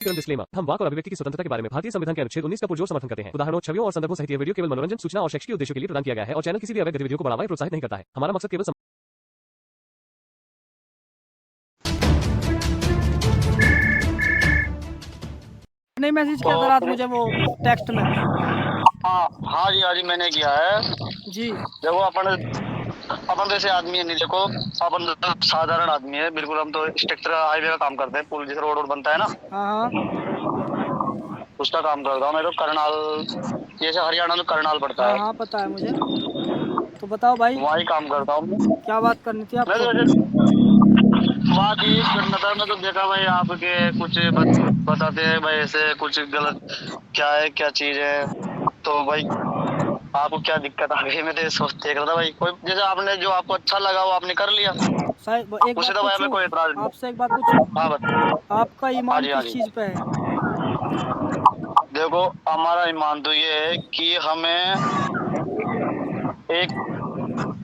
Disclaimer. हम वाक और अभिव्यक्ति की स्वतंत्रता के बारे में भारतीय संविधान के अनुच्छेद 19 का पुरजोर समर्थन करते हैं। उदाहरणों, छवियों और संदर्भों सहित यह वीडियो केवल मनोरंजन, सूचना और शैक्षिक उद्देश्यों के लिए प्रदान किया गया है और चैनल किसी भी अवैध गतिविधियों को बढ़ावा या प्रोत्साहित नहीं करता है। हमारा मकसद केवल नहीं मैसेज किया था रात मुझे वो टेक्स्ट में। हाँ जी मैंने किया है जी। देखो अपन जैसे आदमी है नहीं, देखो अपन तो साधारण आदमी है बिल्कुल। हम तो स्ट्रक्चर हाईवे का काम करते हैं, पुल जैसे रोड बनता है ना, हाँ उसका काम करता हूँ मैं। तो करनाल, जैसे हरियाणा में करनाल पड़ता है। हाँ पता है मुझे। तो बताओ भाई, वहीं काम करता हूँ। क्या बात करनी थी मैं आपको? तो बात ये करना था, मैं तो देखा भाई आपके कुछ बताते हैं भाई, ऐसे कुछ गलत क्या है क्या चीज है, तो भाई आपको क्या दिक्कत आ गई? मैं तो सोच देख रहा था भाई, कोई जैसे आपने जो आपको अच्छा लगा वो आपने कर लिया। साहब एक उसे बात तो भाई हमें पूछूं कोई एतराज नहीं। आपसे, एक बात पूछूं। हाँ बता। आपका हाँ ईमान जी हाँ किस जी। चीज पे है? देखो हमारा ईमान तो ये है कि हमें एक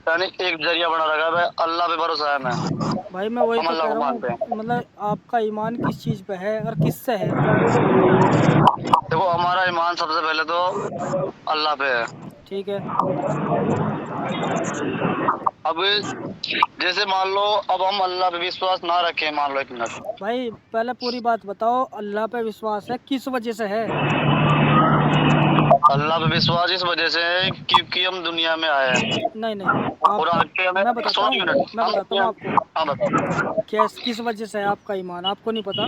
यानी एक जरिया बना रखा है भाई, अल्लाह पे भरोसा है हमें। भाई मैं वही हम तो अल्लाह कह को रहा मानते हैं। हूँ, मतलब आपका ईमान किस चीज पे है और किससे है? देखो हमारा ईमान सबसे पहले तो अल्लाह पे है। ठीक है। अब जैसे मान लो, अब हम अल्लाह पे विश्वास ना रखें, मान लो एक मिनट। भाई पहले पूरी बात बताओ, अल्लाह पे विश्वास है किस वजह से है? अल्लाह पे विश्वास इस वजह से है क्योंकि हम दुनिया में आए हैं नहीं नहीं, और आप आगे हमें मैं बताता सोच हूँ मिनट मैं हम। बताता हूँ आपको हाँ बताओ। किस वजह से है आपका ईमान, आपको नहीं पता?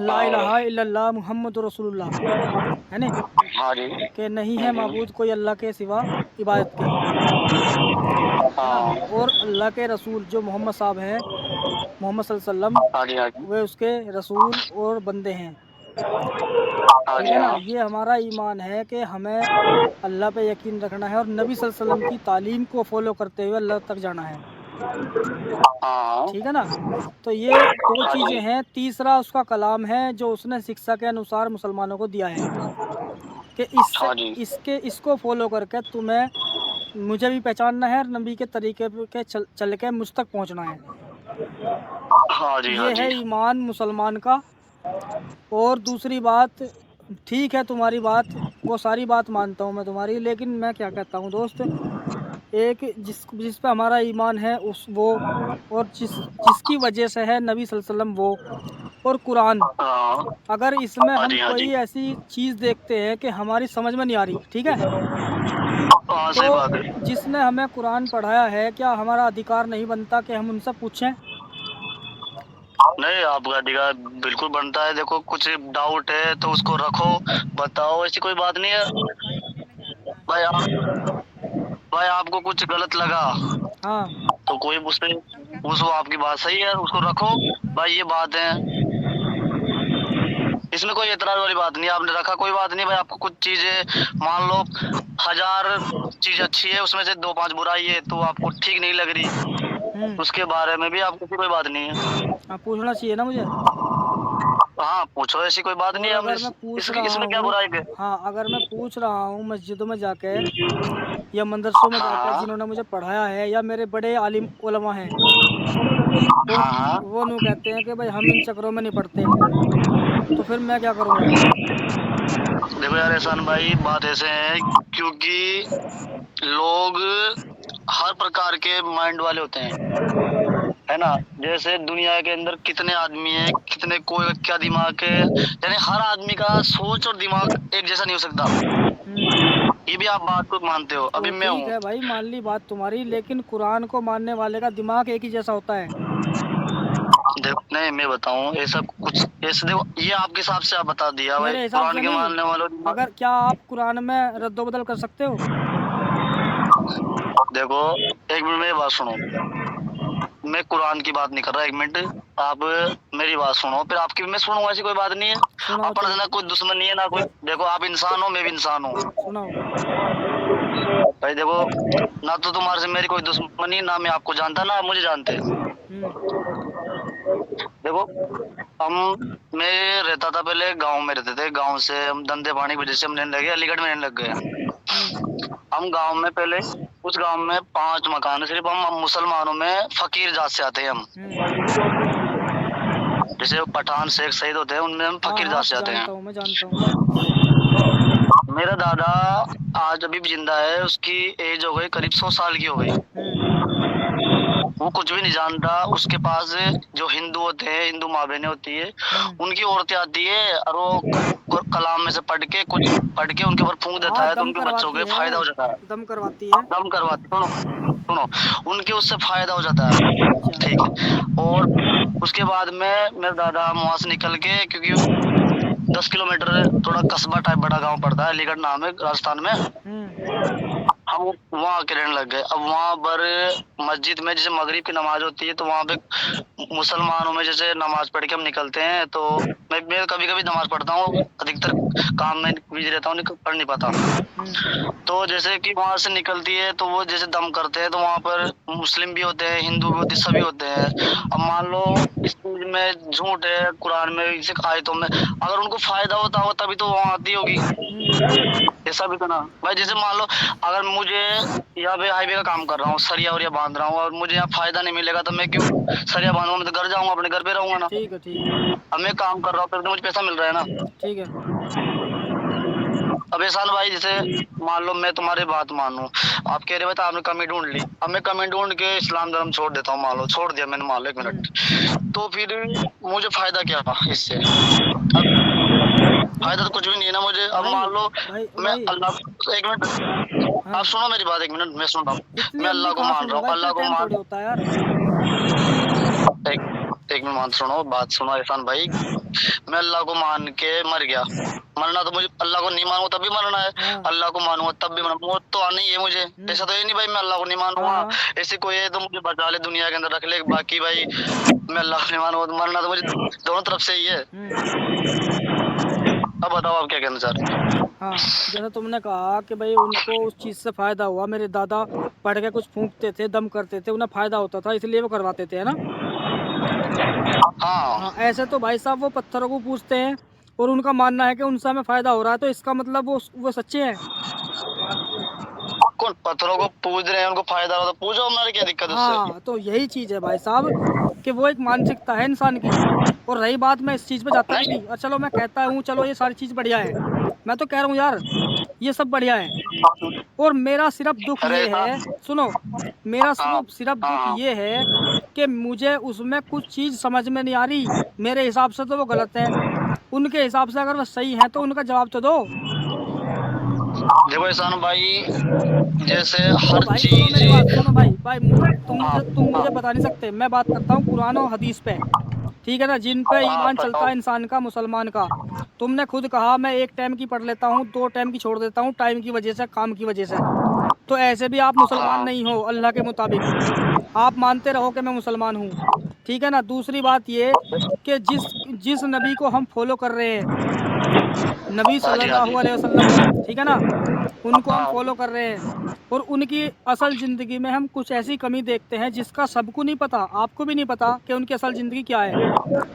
ला हाँ इलाहा इल्लल्लाह मुहम्मद रसूलुल्लाह, है ना? हाँ जी। कि नहीं है माबूद कोई अल्लाह के सिवा इबादत के, है ना? हाँ और अल्लाह के रसूल जो मोहम्मद साहब हैं, मोहम्मद सल्लल्लाहु अलैहि हाँ जी हाँ जी वसल्लम, वे उसके रसूल और बंदे हैं। हाँ ठीक जी है ना? हाँ ये हमारा ईमान है कि हमें अल्लाह पे यकीन रखना है और नबी सल्लल्लाहु अलैहि वसल्लम की तालीम को फॉलो करते हुए अल्लाह तक जाना है। हाँ ठीक है ना? तो ये दो हाँ चीज़ें जी हैं। तीसरा उसका कलाम है जो उसने शिक्षा के अनुसार मुसलमानों को दिया है कि इससे हाँ जी इसको फॉलो करके तुम्हें मुझे भी पहचानना है और नबी के तरीके के चल के मुझ तक पहुंचना है। हाँ जी हाँ ये है जी ईमान मुसलमान का। और दूसरी बात, ठीक है तुम्हारी बात, वो सारी बात मानता हूँ मैं तुम्हारी, लेकिन मैं क्या कहता हूँ दोस्त, एक जिस पे हमारा ईमान है उस वो, और जिसकी वजह से है नबी सल्लल्लाहु अलैहि वसल्लम वो, और कुरान। हाँ अगर इसमें हाँ हम जी हाँ जी। कोई ऐसी चीज़ देखते हैं कि हमारी समझ में नहीं आ रही, ठीक है, हाँ तो सही बात है। जिसने हमें कुरान पढ़ाया है, क्या हमारा अधिकार नहीं बनता कि हम उनसे पूछें? नहीं, आपका अधिकार बिल्कुल बनता है। देखो कुछ डाउट है तो उसको रखो, बताओ, ऐसी कोई बात नहीं है भाई। भाई आपको कुछ गलत लगा हाँ तो कोई उससे उसको, आपकी बात सही है, उसको रखो भाई, ये बात है, इसमें कोई एतराज वाली बात नहीं है। आपने रखा कोई बात नहीं भाई। आपको कुछ चीजें मान लो 1000 चीज अच्छी है, उसमें से 2-5 बुराई है तो आपको ठीक नहीं लग रही, उसके बारे में भी आपको कोई बात नहीं है। हाँ पूछना चाहिए ना मुझे। हाँ पूछो, ऐसी कोई बात और नहीं है। हम अगर मैं पूछ रहा इसमें क्या हूँ, बुराई है? हाँ अगर मैं पूछ रहा हूँ मस्जिदों में जाके या मदरसों में जाकर हाँ जिन्होंने मुझे पढ़ाया है या मेरे बड़े आलिम उलमा हैं, और हाँ हाँ। वो नु कहते हैं कि भाई हम इन चक्रों में नहीं पढ़ते, तो फिर मैं क्या करूँगा? देखो यार एहसान भाई, बात ऐसे है क्योंकि लोग हर प्रकार के माइंड वाले होते हैं, है ना। जैसे दुनिया के अंदर कितने आदमी हैं, कितने कोई क्या दिमाग है, यानी हर आदमी का सोच और दिमाग एक जैसा नहीं हो सकता। ये भी आप बात को मानते हो। तो अभी मैं ठीक हूँ, है भाई, मान ली बात तुम्हारी, लेकिन कुरान को मानने वाले का दिमाग एक ही जैसा होता है। देखो नहीं मैं बताऊं, ऐसा कुछ ऐसे देखो, ये आपके हिसाब से आप बता दिया भाई, मेरे हिसाब कुरान से के नहीं। मानने वालों। अगर क्या आप कुरान में रद्दो बदल कर सकते हो? देखो एक मिनट मेरी बात सुनो, मैं कुरान की बात नहीं कर रहा, एक मिनट आप मेरी बात सुनो, फिर आपकी भी मैं सुनूंगा, ऐसी कोई बात नहीं है। सुनाओ अपन तो, से ना कोई दुश्मन नहीं है ना कोई। देखो आप इंसान हो, मैं भी इंसान हूँ सुनाओ। भाई। देखो ना तो तुम्हारे से मेरी कोई दुश्मनी, ना मैं आपको जानता ना आप मुझे जानते। देखो हम, मैं रहता था पहले गांव में रहते थे, गांव से हम धंधे पानी की वजह से हम रहने लगे, अलीगढ़ में रहने लग गए। हम गांव में पहले, उस गांव में 5 मकान है सिर्फ। हम मुसलमानों में फकीर जात से आते हैं हम। जैसे पठान शेख शहीद होते हैं उनमें हम फकीर दास जाते हैं। जानता हूँ, मैं जानता हूँ। मेरा दादा आज अभी भी जिंदा है, उसकी एज हो गई करीब 100 साल की हो गई। वो कुछ भी नहीं जानता। उसके पास जो हिंदू होते हैं, हिंदू माँ बहनें होती है, उनकी औरतें आती है और वो कलाम में से पढ़ के कुछ पढ़ के उनके ऊपर फूंक देता है तो दम उनके बच्चों करवाती के है, फायदा हो जाता है। दम करवाती है। दम करवाती, सुनो सुनो, उनके उससे फायदा हो जाता है। ठीक है। और उसके बाद में मेरे दादा वहां से निकल के, क्योंकि 10 किलोमीटर थोड़ा कस्बा टाइप बड़ा गांव पड़ता है, अलीगढ़ नाम है राजस्थान में, हम वहाँ के रहने लग गए। अब वहाँ पर मस्जिद में जैसे मगरिब की नमाज होती है तो वहाँ पे मुसलमानों में जैसे नमाज पढ़ के हम निकलते हैं, तो मैं कभी कभी नमाज पढ़ता हूँ, अधिकतर काम में बिजी रहता हूँ, पढ़ नहीं पाता। तो जैसे कि वहाँ से निकलती है तो वो जैसे दम करते हैं, तो वहाँ पर मुस्लिम भी होते हैं, हिंदू भी होते हैं, सभी होते हैं। अब मान लो इस चीज में झूठ है, कुरान में इसे आयतों में अगर उनको फायदा होता हो तभी तो वहाँ आती होगी। ऐसा भी तो ना भाई, जैसे मान लो अगर मुझे यहाँ पे हाईवे का काम कर रहा हूँ, सरिया वरिया बांध रहा हूँ और मुझे यहाँ फायदा नहीं मिलेगा तो मैं क्यों सरिया बांधूंगा? मैं तो घर जाऊंगा, अपने घर पे रहूंगा ना। ठीक है, ठीक है। अब मैं काम कर रहा हूँ तो मुझे पैसा मिल रहा है ना। ठीक है। अब एहसान भाई, जैसे मान लो मैं तुम्हारी बात मानूं, आप कह रहे भाई आपने कमी ढूंढ ली, अब मैं कमी ढूंढ के इस्लाम धर्म छोड़ देता हूँ, मान लो छोड़ दिया मैंने, मान लो 1 मिनट, तो फिर मुझे फायदा क्या इससे? अब फायदा तो कुछ भी नहीं है ना मुझे। अब मान लो मैं अल्लाह, 1 मिनट आप सुनो मेरी बात, 1 मिनट मैं सुन रहा हूँ। मैं अल्लाह को मान रहा हूँ, अल्लाह को मान, होता है यार। एक मिनट सुनो, बात सुनो एहसान भाई। मैं अल्लाह को मान के मर गया, मरना तो मुझे, अल्लाह को नहीं मानूंगा तब भी मरना है, अल्लाह को मानूंगा तब भी मरना, मौत तो आनी ही है मुझे। ऐसा तो है नहीं भाई मैं अल्लाह को नहीं मानूंगा, ऐसे कोई है तो मुझे बचा ले, दुनिया के अंदर रख ले, बाकी भाई मैं अल्लाह को नहीं मानूंगा तो मरना तो मुझे दोनों तरफ से ही है। अब बताओ आप क्या कहना चाह रहे हैं? हाँ, जैसा तुमने कहा कि भाई उनको उस चीज़ से फ़ायदा हुआ, मेरे दादा पढ़ के कुछ फूंकते थे, दम करते थे, उन्हें फ़ायदा होता था इसलिए वो करवाते थे, है ना? हाँ, हाँ, ऐसे तो भाई साहब वो पत्थरों को पूजते हैं और उनका मानना है कि उनसे हमें फ़ायदा हो रहा है, तो इसका मतलब वो सच्चे हैं। कौन पत्थरों को पूज रहे हैं, उनको फायदा हो तो पूजो, हमारी क्या दिक्कत है उससे? हाँ, तो यही चीज़ है भाई साहब कि वो एक मानसिकता है इंसान की। और रही बात, मैं इस चीज़ पे जाता भी नहीं, और चलो मैं कहता हूँ चलो ये सारी चीज़ बढ़िया है, मैं तो कह रहा हूँ यार ये सब बढ़िया है। और मेरा सिर्फ दुख ये है, सुनो, मेरा सिर्फ दुख ये है कि मुझे उसमें कुछ चीज़ समझ में नहीं आ रही। मेरे हिसाब से तो वो गलत है, उनके हिसाब से अगर वो सही है तो उनका जवाब तो दो। देखो एहसान भाई, जैसे हर भाई चीज, सुनो मेरी बात, सुनो भाई तुम मुझे बता नहीं सकते, मैं बात करता हूँ कुरान और हदीस पे, ठीक है ना, जिन पे ईमान चलता है इंसान का, मुसलमान का। तुमने खुद कहा मैं 1 टाइम की पढ़ लेता हूँ, 2 टाइम की छोड़ देता हूँ, टाइम की वजह से, काम की वजह से, तो ऐसे भी आप मुसलमान नहीं हो अल्लाह के मुताबिक। आप मानते रहो कि मैं मुसलमान हूँ, ठीक है ना। दूसरी बात ये कि जिस नबी को हम फॉलो कर रहे हैं, नबी सल्लल्लाहु अलैहि वसल्लम, ठीक है ना, उनको हम फॉलो कर रहे हैं, और उनकी असल ज़िंदगी में हम कुछ ऐसी कमी देखते हैं जिसका सबको नहीं पता, आपको भी नहीं पता कि उनकी असल ज़िंदगी क्या है।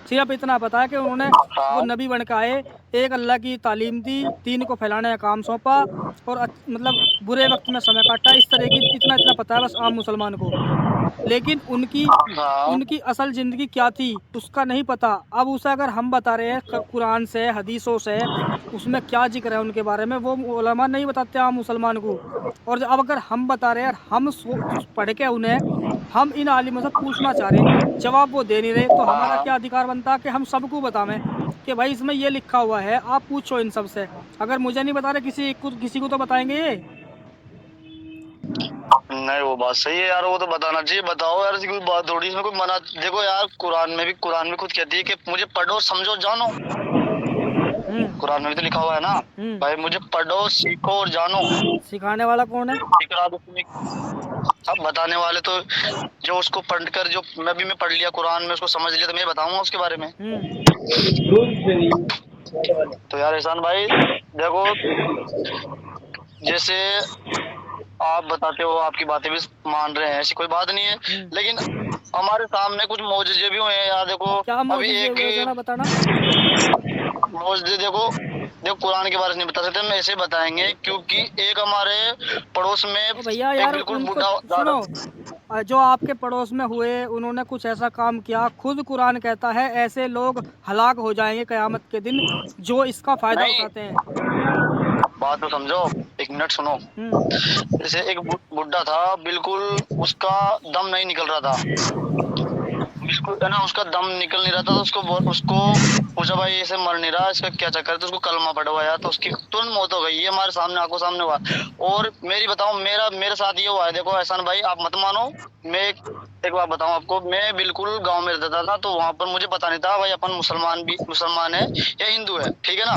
सिर्फ इतना पता है कि उन्होंने वो नबी बन के आए, एक अल्लाह की तालीम दी, दीन को फैलाने का काम सौंपा, और मतलब बुरे वक्त में समय काटा, इस तरह की इतना पता है बस आम मुसलमान को। लेकिन उनकी असल ज़िंदगी क्या थी उसका नहीं पता। अब उसे अगर हम बता रहे हैं कुरान से, हदीसों से, उसमें क्या जिक्र है उनके बारे में, वो उलमा नहीं बताते आम मुसलमान को। और अब अगर हम बता रहे हैं, हम पढ़ के उन्हें, हम इन आलिमों से पूछना चाह रहे हैं, जवाब वो दे नहीं रहे, तो हमारा क्या अधिकार बनता है कि हम सबको बतावें कि भाई इसमें ये लिखा हुआ है, आप पूछो इन सब से। अगर मुझे नहीं बता रहे, किसी को तो बताएंगे ये। नहीं वो बात सही है यार, वो तो बताना चाहिए। बताओ यार, कोई बात थोड़ी, इसमें कोई मना, देखो यार कुरान में खुद कहती है कि मुझे पढ़ो, समझो, जानो। कुरान में भी तो लिखा हुआ है ना भाई, मुझे पढ़ो, सीखो और जानो। सिखाने वाला कौन है? अब बताने वाले तो जो उसको पढ़कर, जो मैं पढ़ लिया कुरान में, उसको समझ लिया, तो मैं बताऊंगा उसके बारे में। तो यार एहसान भाई देखो, जैसे आप बताते हो, आपकी बातें भी मान रहे हैं, ऐसी कोई बात नहीं है, लेकिन हमारे सामने कुछ मौजूदे भी हुए हैं यार। देखो अभी एक बताना मौजूदे, देखो कुरान के बारे में नहीं बता सकते, हम ऐसे बताएंगे, क्योंकि एक हमारे पड़ोस में भैया यार, बिल्कुल उनको बूढ़ा, सुनो, जो आपके पड़ोस में हुए, उन्होंने कुछ ऐसा काम किया, खुद कुरान कहता है ऐसे लोग हलाक हो जाएंगे क़यामत के दिन जो इसका फायदा नहीं, उठाते हैं। बात तो समझो, 1 मिनट सुनो। जैसे एक बुड्ढा था, बिल्कुल उसका दम नहीं निकल रहा था, बिल्कुल है ना, उसका दम निकल नहीं रहा था, तो उसको पूछा भाई ऐसे मर नहीं रहा, इसका क्या चक्कर है, तो उसको कलमा पढ़वाया, तो उसकी तुरंत मौत हो गई। ये हमारे सामने, आंखों सामने हुआ। और मेरी बताओ, मेरे साथ ये हुआ है। देखो एहसान भाई, आप मत मानो, मैं एक बात बताऊं आपको, मैं बिल्कुल गांव में रहता था, तो वहां पर मुझे पता नहीं था भाई अपन मुसलमान है या हिंदू है, ठीक है ना।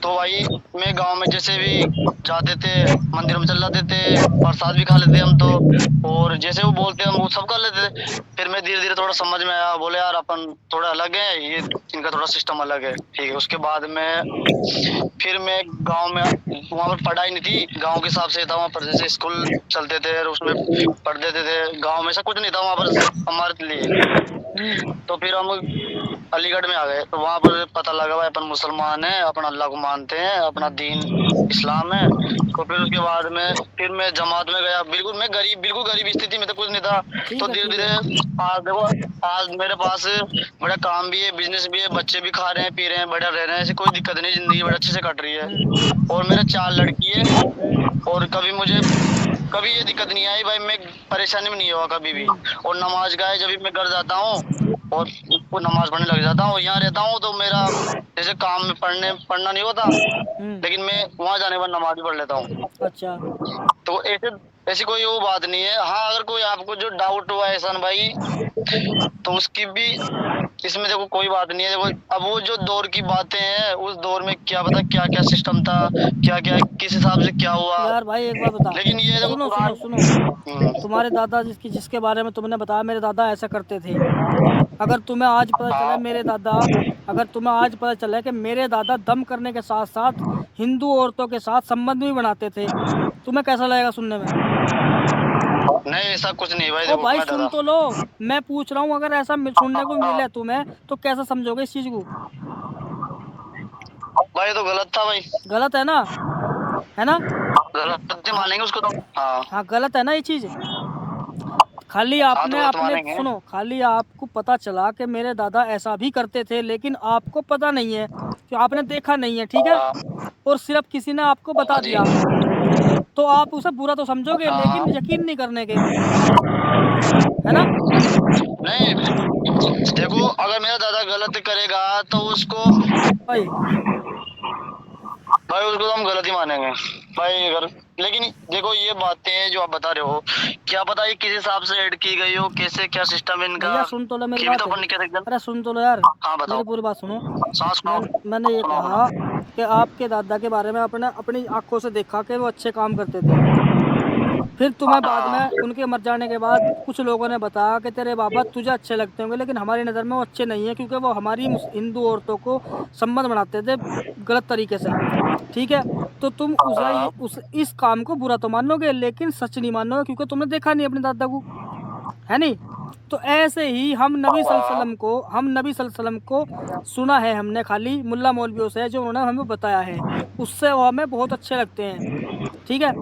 तो भाई मैं गांव में जैसे भी जाते थे, मंदिर में चल जाते थे, प्रसाद भी खा लेते हम तो, और जैसे वो बोलते हम वो सब कर लेते थे। फिर मैं धीरे धीरे थोड़ा समझ में आया, बोले यार अपन थोड़ा अलग है, ये इनका थोड़ा सिस्टम अलग है, ठीक है। उसके बाद में फिर मैं गांव में, वहाँ पर पढ़ाई नहीं थी, गांव के हिसाब से था वहाँ पर, जैसे स्कूल चलते थे और उसमें पढ़ देते थे। गांव में ऐसा कुछ नहीं था वहाँ पर हमारे लिए। तो फिर हम अलीगढ़ में आ गए, तो वहाँ पर पता लगा भाई अपन मुसलमान हैं, अपन अल्लाह को मानते हैं, अपना दीन इस्लाम है। तो फिर उसके बाद में फिर मैं जमात में गया, बिल्कुल गरीब स्थिति में तो कुछ नहीं था। तो धीरे धीरे आज देखो, आज मेरे पास बड़ा काम भी है, बिजनेस भी है, बच्चे भी खा रहे हैं, पी रहे हैं, बढ़िया रह रहे हैं, ऐसी कोई दिक्कत नहीं, जिंदगी बड़े अच्छे से कट रही है। और मेरे 4 लड़की है, और कभी ये दिक्कत नहीं आई भाई, मैं परेशानी में नहीं हुआ कभी भी। और नमाज गाए जब भी मैं घर जाता हूँ और वो नमाज पढ़ने लग जाता हूँ। यहाँ रहता हूँ तो मेरा जैसे काम में पढ़ना नहीं होता, लेकिन मैं वहाँ जाने पर नमाज भी पढ़ लेता हूँ। अच्छा, तो ऐसी कोई वो बात नहीं है। हाँ, अगर कोई आपको जो डाउट हुआ है एहसान भाई, तो उसकी भी इसमें देखो कोई बात नहीं है। देखो अब वो जो दौर की बातें हैं, उस दौर में क्या पता क्या क्या सिस्टम था, क्या क्या किस हिसाब से क्या हुआ। यार भाई एक बात बता, लेकिन ये देखो सुनो कुरान, सुनो सुनो, तुम्हारे दादा जिसके बारे में तुमने बताया, मेरे दादा ऐसा करते थे। अगर तुम्हें आज पता चला कि मेरे दादा दम करने के साथ साथ हिंदू औरतों के साथ संबंध भी बनाते थे, तुम्हें कैसा लगेगा सुनने में? नहीं ऐसा कुछ नहीं भाई। ओ देखो भाई मैं सुन दादा, तो लो, मैं पूछ रहा हूँ, अगर ऐसा सुनने को मिले तुम्हें तो कैसा समझोगे इस चीज को? भाई तो गलत था भाई, गलत है ना, है ना? गलत ही मानेंगे उसको तो। हाँ हाँ गलत है ना ये चीज। खाली हाँ, तो आपने गलत अपने मानेंगे। सुनो, खाली आपको पता चला कि मेरे दादा ऐसा भी करते थे, लेकिन आपको पता नहीं है कि आपने देखा नहीं है, ठीक है? और सिर्फ किसी ने आपको बता हाँ जी, दिया, तो आप उसे बुरा तो समझोगे, हाँ। लेकिन यकीन नहीं करने के, है ना? नहीं देखो, अगर मेरा दादा गलत करेगा तो उसको भाई तो हम गलत ही मानेंगे भाई। अगर लेकिन देखो ये बातें जो आप बता रहे हो, क्या पता ये किस हिसाब से ऐड की गई हो, कैसे क्या सिस्टम इनका, भैया सुन तो लो मेरी ये भी बात। तो अपन नहीं कह सकते। अरे सुन तो लो यार, हाँ बताओ। मेरी पूरी बात सुनो। सांस सुनाओ। मैंने ये सुनाओ कहा सुनाओ। कि आपके दादा के बारे में अपनी आंखों से देखा कि वो अच्छे काम करते थे। फिर तुम्हें बाद हाँ में उनके मर जाने के बाद कुछ लोगों ने बताया कि तेरे बाबा तुझे अच्छे लगते होंगे, लेकिन हमारी नज़र में वो अच्छे नहीं है, क्योंकि वो हमारी हिंदू औरतों को संबंध बनाते थे गलत तरीके से, ठीक है? तो तुम इस काम को बुरा तो मानोगे, लेकिन सच नहीं मानोगे, क्योंकि तुमने देखा नहीं अपने दादा को, है नहीं? तो ऐसे ही हम नबी सल्लल्लाहु को सुना है हमने, खाली मुल्ला मौलवियों से, जो उन्होंने हमें बताया है, उससे वो हमें बहुत अच्छे लगते हैं, ठीक है?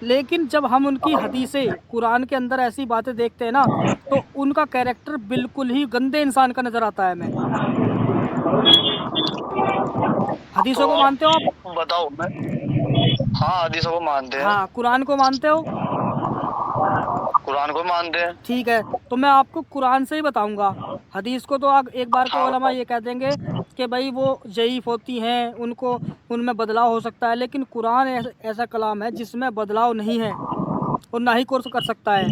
लेकिन जब हम उनकी हदीसें कुरान के अंदर ऐसी बातें देखते हैं ना, तो उनका कैरेक्टर बिल्कुल ही गंदे इंसान का नजर आता है हमें। हदीसों को मानते हो आप? बताओ। हाँ हदीसों को मानते हैं, हाँ, कुरान को मानते हो? कुरान को मानते हैं। ठीक है, तो मैं आपको कुरान से ही बताऊंगा। हदीस को तो आप एक बार को हाँ उलमा ये कह देंगे कि भाई वो ज़ईफ़ होती हैं, उनको उनमें बदलाव हो सकता है, लेकिन कुरान ऐसा कलाम है जिसमें बदलाव नहीं है और ना ही कोर्स कर सकता है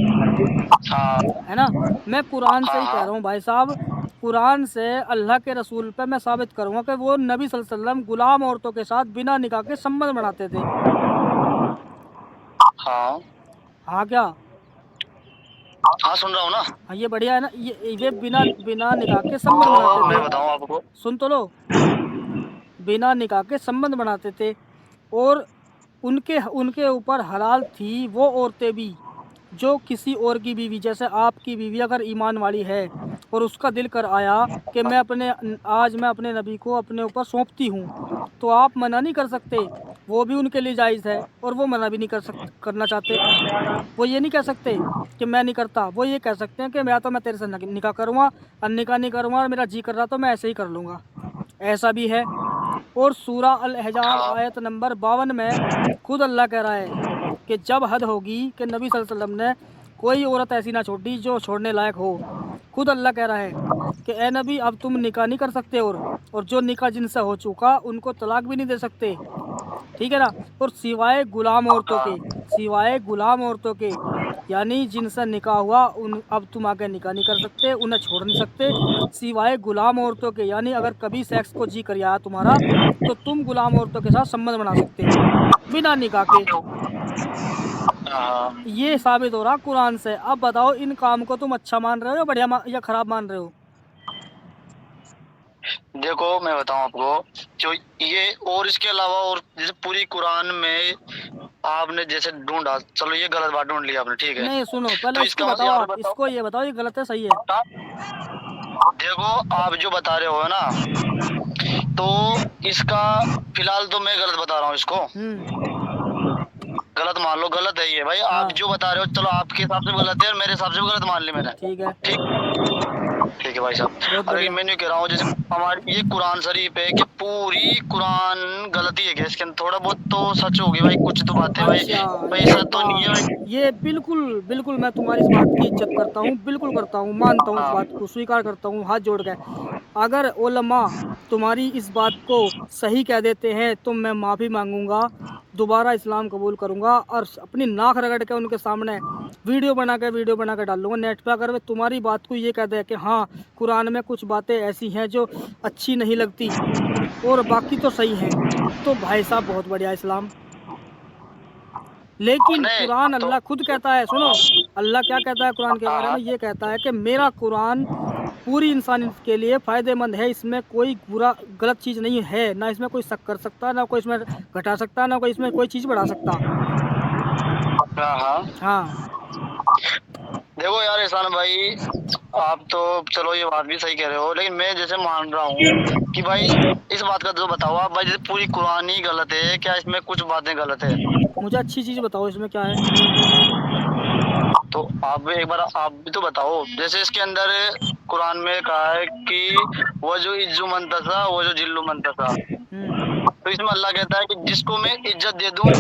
हाँ ना? मैं कुरान से ही कह हाँ। रहा हूँ भाई साहब, कुरान से अल्लाह के रसूल पे मैं साबित करूँगा कि वो नबी सल्लल्लाहु अलैहि वसल्लम गुलाम औरतों के साथ बिना निकाह के संबंध बनाते थे। हाँ हाँ क्या? हाँ सुन रहा हूँ ना। हाँ ये बढ़िया है ना, ये बिना बिना निकाह के संबंध तो बनाते मैं थे। बताऊँ आपको, सुन तो लो, बिना निकाह के संबंध बनाते थे, और उनके उनके ऊपर हलाल थी वो औरतें भी जो किसी और की बीवी, जैसे आपकी बीवी अगर ईमान वाली है और उसका दिल कर आया कि आज मैं अपने नबी को अपने ऊपर सौंपती हूँ, तो आप मना नहीं कर सकते। वो भी उनके लिए जायज़ है और वो मना भी नहीं करना चाहते। वो ये नहीं कह सकते कि मैं नहीं करता, वो ये कह सकते हैं कि मैं तेरे से निकाह करूँगा और निकाह नहीं करूँगा और मेरा जी कर रहा तो मैं ऐसे ही कर लूँगा, ऐसा भी है। और सूरा अल अहज़ाब हाँ आयत नंबर 52 में खुद अल्लाह कह रहा है कि जब हद होगी कि नबी सल्लल्लाहु अलैहि वसल्लम ने कोई औरत ऐसी ना छोड़ी जो छोड़ने लायक हो। खुद अल्लाह कह रहा है कि ए नबी अब तुम निकाह नहीं कर सकते और जो निकाह जिनसे हो चुका उनको तलाक भी नहीं दे सकते, ठीक है ना। और सिवाय गुलाम औरतों के, सिवाय गुलाम औरतों के, यानी जिनसे निकाह हुआ उन अब तुम आगे निकाह नहीं कर सकते, उन्हें छोड़ नहीं सकते, सिवाय गुलाम औरतों के। यानी अगर कभी सेक्स को जी कर आया तुम्हारा तो तुम गुलाम औरतों के साथ संबंध बना सकते हो बिना निकाह के। हाँ। ये साबित हो रहा कुरान से। अब बताओ इन काम को तुम अच्छा मान रहे हो या बढ़िया या खराब मान रहे हो? देखो मैं बताऊं आपको, जो ये और इसके अलावा और जैसे पूरी कुरान में आपने जैसे ढूंढा, चलो ये गलत बात ढूंढ लिया आपने, ठीक है। नहीं सुनो, तो पहले इसको इसका बताओ, यहाँ आप पे बताओ। इसको ये बताओ ये गलत है सही है? देखो आप जो बता रहे हो ना, तो इसका फिलहाल तो मैं गलत बता रहा हूँ इसको, गलत मान लो, गलत है ये भाई। हाँ। आप जो बता रहे हो चलो आपके हिसाब से गलत है और मेरे हिसाब से भी गलत मान ली मैंने, ठीक है, ठीक है भाई साहब। बहुत अरे बढ़िया। मैं नहीं कह रहा हूँ जैसे हमारी ये कुरान शरीफ है कि पूरी कुरान गलती है क्या, इसके अंदर थोड़ा बहुत तो सच होगी भाई, कुछ तो बातें भाई अच्छा, भाई ये ऐसा तो नहीं है भाई। बात, ये बिल्कुल बिल्कुल मैं तुम्हारी इस बात की इज्जत करता हूँ, बिल्कुल करता हूँ, मानता हूँ, इस हाँ बात को स्वीकार करता हूँ हाथ जोड़ के। अगर उलमा तुम्हारी इस बात को सही कह देते हैं तो मैं माफ़ी मांगूंगा, दोबारा इस्लाम कबूल करूंगा और अपनी नाक रगड़ के उनके सामने वीडियो बना के डाल लूँगा नेट पे। अगर वे तुम्हारी बात को ये कह दे कि हाँ कुरान में कुछ बातें ऐसी हैं जो अच्छी नहीं लगती और बाकी तो सही हैं, तो भाई साहब बहुत बढ़िया इस्लाम। लेकिन नहीं कुरान तो अल्लाह खुद कहता है, सुनो अल्लाह क्या कहता है कुरान के बारे हाँ में, ये कहता है कि मेरा कुरान पूरी इंसानियत के लिए फ़ायदेमंद है, इसमें कोई बुरा गलत चीज़ नहीं है, ना इसमें कोई शक कर सकता, ना कोई इसमें घटा सकता, ना कोई इसमें कोई चीज़ बढ़ा सकता। हाँ हाँ। हाँ देखो यार एहसान भाई, आप तो चलो ये बात भी सही कह रहे हो, लेकिन मैं जैसे मान रहा हूँ कि भाई इस बात का जो बताओ आप भाई, जैसे पूरी कुरान ही गलत है क्या, इसमें कुछ बातें गलत है? मुझे अच्छी चीज़ बताओ इसमें क्या है। तो आप एक बार आप भी तो बताओ, जैसे इसके अंदर कुरान में कहा है कि वो जो इज्जू मनतसा वो जो जिल्लू मनतसा, तो इसमें अल्लाह कहता है कि जिसको मैं इज्जत दे दूं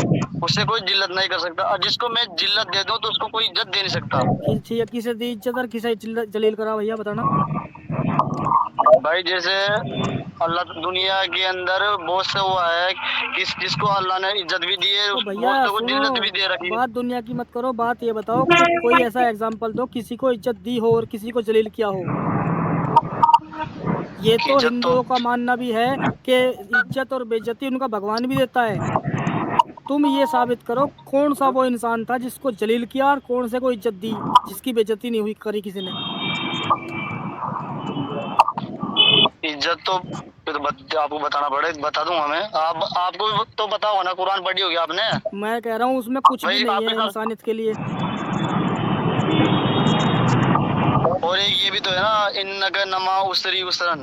उससे कोई जिल्लत नहीं कर सकता, और जिसको मैं जिल्लत दे दूं तो उसको कोई इज्जत दे नहीं सकता। किसे दी इज्जत और किसे जलील करा भैया बताना। भाई जैसे अल्लाह दुनिया के अंदर बहुत से हुआ है जिसको अल्लाह ने इज्जत भी दी है, तो भैया बहुत से को सुनो, जिल्लत भी दे रखी है। बात दुनिया की मत करो, बात ये बताओ कि कोई ऐसा एग्जाम्पल दो किसी को इज्जत दी हो और किसी को जलील किया हो। ये तो इज्जत तो हिंदुओं का मानना भी है कि इज्जत और बेइज्जती उनका भगवान भी देता है। तुम ये साबित करो कौन सा वो इंसान था जिसको जलील किया और कौन से को इज्जत दी, जिसकी बेइज्जती नहीं हुई करी किसी ने। इज्जत तो आपको बताना पड़ेगा, बता दूंगा मैं, आपको भी तो पता होगा ना, कुरान पढ़ी होगी आपने। मैं कह रहा हूँ उसमें कुछ भी भाई नहीं आपके है साथ इंसानियत के लिए। और एक ये भी तो है ना, इन्नका नमा उसरी उसरन,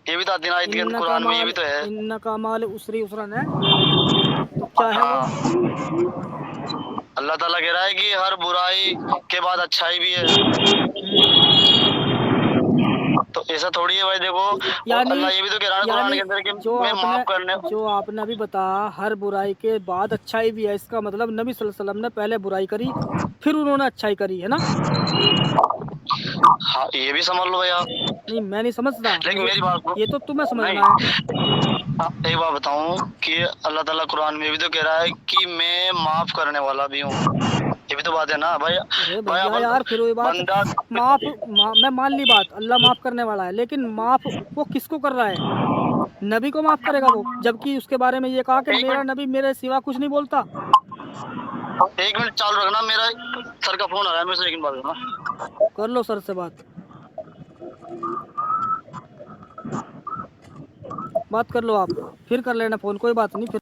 ये भी तो आती है ना आयत के अंदर कुरान में, ये भी तो है। इन्ना का माल उसरी उसरन है, तो क्या है वो? अल्लाह ताला कह रहा है कि हर बुराई के बाद अच्छाई भी है, तो ऐसा थोड़ी है भाई। देखो और यानी अल्लाह ये भी तो कह रहा है कुरान के अंदर कि मैं माफ करने। जो आपने अभी बताया हर बुराई के बाद अच्छाई भी है, इसका मतलब नबी सल्लल्लाहु अलैहि वसल्लम ने पहले बुराई करी फिर उन्होंने अच्छाई करी है ना? हाँ ये भी समझ लो भाई आप। नहीं मैं नहीं समझता, लेकिन मेरी बात को ये तो तुम्हें समझना नहीं, है। एक बात बताऊं कि अल्लाह ताला कुरान में भी तो कह रहा है कि मैं माफ करने वाला भी हूँ, ये भी तो बात है ना भाई। अरे भाई भैया यार फिर वही बात, बंदा मैं मान ली बात, अल्लाह माफ करने वाला है, लेकिन माफ वो किसको कर रहा है? नबी को माफ करेगा वो, जबकि उसके बारे में ये कहा कि मेरा नबी मेरे सिवा कुछ नहीं बोलता। एक मिनट चालू रखना, मेरा सर का फोन आ रहा है, मैं से एक बात करना। कर लो सर से बात कर लो आप, फिर कर लेना फोन, कोई बात नहीं फिर।